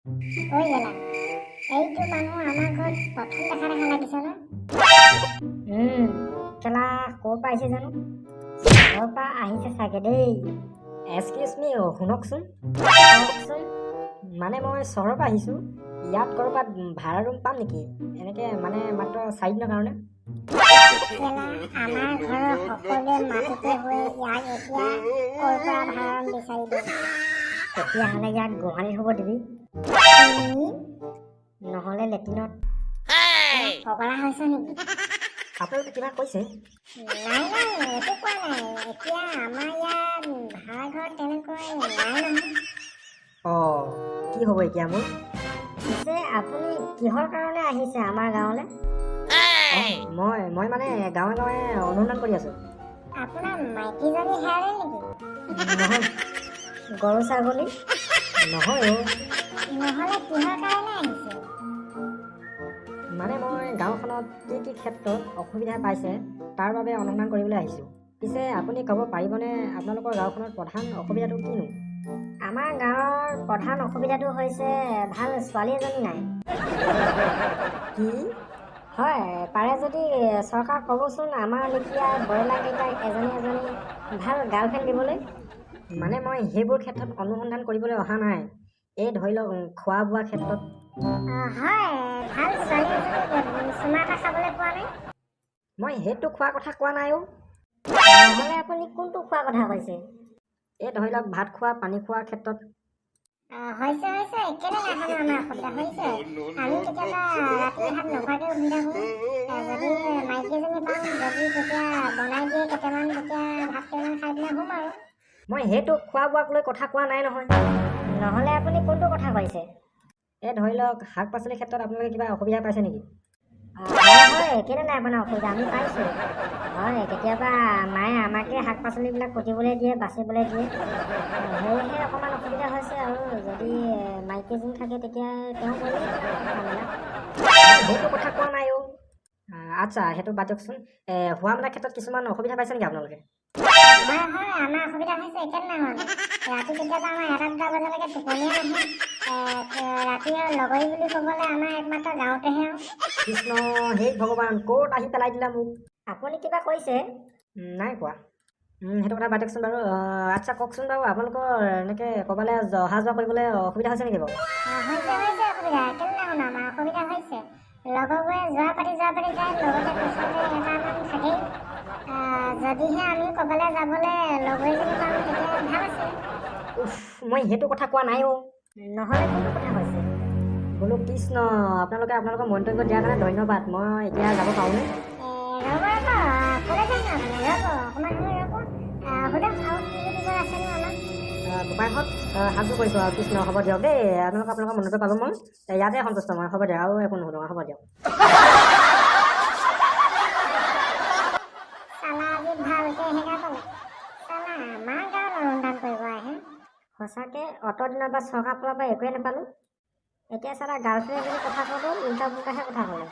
ঐ গেলা এইটো মানুহ আমাৰ ঘৰত প্ৰথম দেখা লাগিছে ন? কেলা ক'ৰ পৰা আহিছে জানো? ঘৰৰ পৰা আহিছে চাগে দেই। এক্সকিউজ মি, শুনকচোন। মানে মই চহৰৰ পৰা আহিছোঁ। ইয়াত ক'ৰবাত ভাড়া ৰুম পাম নেকি? এনেকৈ মানে মাত্ৰ 4 দিনৰ কাৰণে। কেলা আমাৰ ঘৰৰ সকলোৱে মাটিতে হৈ ইয়াক এতিয়া ক'ৰ পৰা ভাড়া বিচাৰি দিম? তেতিয়াহ'লে ইয়াক গোহালিত হ'ব দিবি, নহ'লে লেট্ৰিনত। পগলা হৈছে নেকি? আপোনালোকে কিবা কৈছে? নাই একো কোৱা নাই। এতিয়া আমাৰ ইয়াত ভাড়া ঘৰ তেনেকৈ নাই নহয়। অঁ, কি হ'ব এতিয়া মোৰ? পিছে আপুনি কিহৰ কাৰণে আহিছে আমাৰ গাঁৱলৈ? মই মানে গাঁৱে গাঁৱে অনুসন্ধান কৰি আছোঁ। আপোনাৰ মাইকীজনী হেৰালে নেকি? নহয়, গৰু ছাগলী নহয় অ'। নহ'লে কিহৰ কাৰণে আহিছে? মানে মই গাঁওখনত কি কি ক্ষেত্ৰত অসুবিধা পাইছে তাৰ বাবে অনুসন্ধান কৰিবলৈ আহিছোঁ। পিছে আপুনি ক'ব পাৰিবনে আপোনালোকৰ গাঁওখনত প্ৰধান অসুবিধাটো কিনো? আমাৰ গাঁৱৰ প্ৰধান অসুবিধাটো হৈছে ভাল ছোৱালী এজনী নাই। কি? হয়, পাৰে যদি চৰকাৰক ক'বচোন আমাৰ লেখীয়া বইলাৰকেইটাক এজনী ভাল গাৰ্লফ্ৰেণ্ড দিবলৈ। মানে মই সেইবোৰ ক্ষেত্ৰত অনুসন্ধান কৰিবলৈ অহা নাই। এই ধৰি লওক খোৱা বোৱাৰ ক্ষেত্ৰত। হয়, ভাল ছোৱালী এজনী চুমা এটা খাবলৈ পোৱা নাই। মই সেইটো খোৱাৰ কথা কোৱা নাই অ'। নহ'লে আপুনি কোনটো খোৱাৰ কথা কৈছে? এই ধৰি লওক ভাত খোৱা, পানী খোৱাৰ ক্ষেত্ৰত। হৈছে কেলে নাখানো আমাৰ অসুবিধা হৈছে। আমি কেতিয়াবা ৰাতি ভাত নোখোৱাকৈ উঠি থাকোঁ। যদি মাইকীজনী পাওঁ, যদি তেতিয়া বনাই দিয়ে কেইটামান, তেতিয়া ভাত কেইটামান খাই পেলাই শুম আৰু। মই সেইটো খোৱা বোৱাক লৈ কথা কোৱা নাই নহয়। নহ'লে আপুনি কোনটো কথা কৈছে? এই ধৰি লওক শাক পাচলিৰ ক্ষেত্ৰত আপোনালোকে কিবা অসুবিধা পাইছে নেকি? হয়, কেলৈ নাই আপোনাৰ অসুবিধা? আমি পাইছোঁ। হয়, কেতিয়াবা মায়ে আমাকে শাক পাচলিবিলাক কুটিবলৈ দিয়ে, বাচিবলৈ দিয়ে। সেয়েহে অকণমান অসুবিধা হৈছে আৰু যদি মাইকীজনী থাকে তেতিয়া তেওঁ কৰি সেইটো কথা কোৱা নাই অ'। আচ্ছা, সেইটো বাদ দিয়কচোন। শোৱা মেলাৰ ক্ষেত্ৰত কিছুমান অসুবিধা পাইছে নেকি আপোনালোকে? হয়, আমাৰ অসুবিধা হৈছে কেলে নাই হোৱা? ৰাতি কেতিয়াবা আমাৰ 1-2 বজালৈকে টোপনিয়ে নাহে। ৰাতি আৰু লগৰী বুলি ক'বলৈ আমাৰ একমাত্ৰ গাঁৱতেহে আৰু। কৃষ্ণ, সেই ভগৱান, ক'ত আহি পেলাই দিলা মোক? আপুনি কিবা কৈছে? নাই কোৱা। সেইটো কথা বাদ দিয়কচোন বাৰু। আচ্ছা কওকচোন বাৰু, আপোনালোকৰ এনেকৈ ক'ৰবালৈ অহা যোৱা কৰিবলৈ অসুবিধা হৈছে নেকি বাৰু? হৈছে অসুবিধা, কেলে নাই হোৱা? আমাৰ অসুবিধা হৈছে। লগৰবোৰে যোৱা পাতি যায়, লগতে পিছতে এটামান থাকেই। যদিহে আমি ক'ৰবালৈ যাবলৈ লগৰীজনী পাওঁ তেতিয়া ভাল আছিল। মই সেইটো কথা কোৱা নাই অ'। নহ'লে কোনটো কথা কৈছে? বোলো কৃষ্ণ, আপোনালোকে আপোনালোকৰ মন্তব্য দিয়াৰ কাৰণে ধন্যবাদ। মই এতিয়া যাব পাৰোঁনে? ৰ'ব, ক'লৈ যাম আপুনি? অকণমান সময় ৰ'ব। সোধক আৰু কি সুধিব আছেনো আমাক? বোপাইহঁত সাজু কৰিছোঁ আৰু কৃষ্ণ, হ'ব দিয়ক দেই। আপোনালোকৰ মন্তব্য পালোঁ মই। ইয়াতে সন্তুষ্ট মই। হ'ব দিয়ক, আৰু একো নুসুধো, হ'ব দিয়ক। চালা আজি ভালকৈ হেঙা পালে। চালা আমাৰ গাঁৱত অনুসন্ধান কৰিব আহে। সঁচাকৈ অত দিনৰ পৰা চৰকাৰ ফালৰ পৰা একোৱে নাপালোঁ। এতিয়া চালা গাৰ্লফ্ৰেণ্ড এজনী কথা কওঁতেও উল্টা পুল্টাহে কথা ক'লে।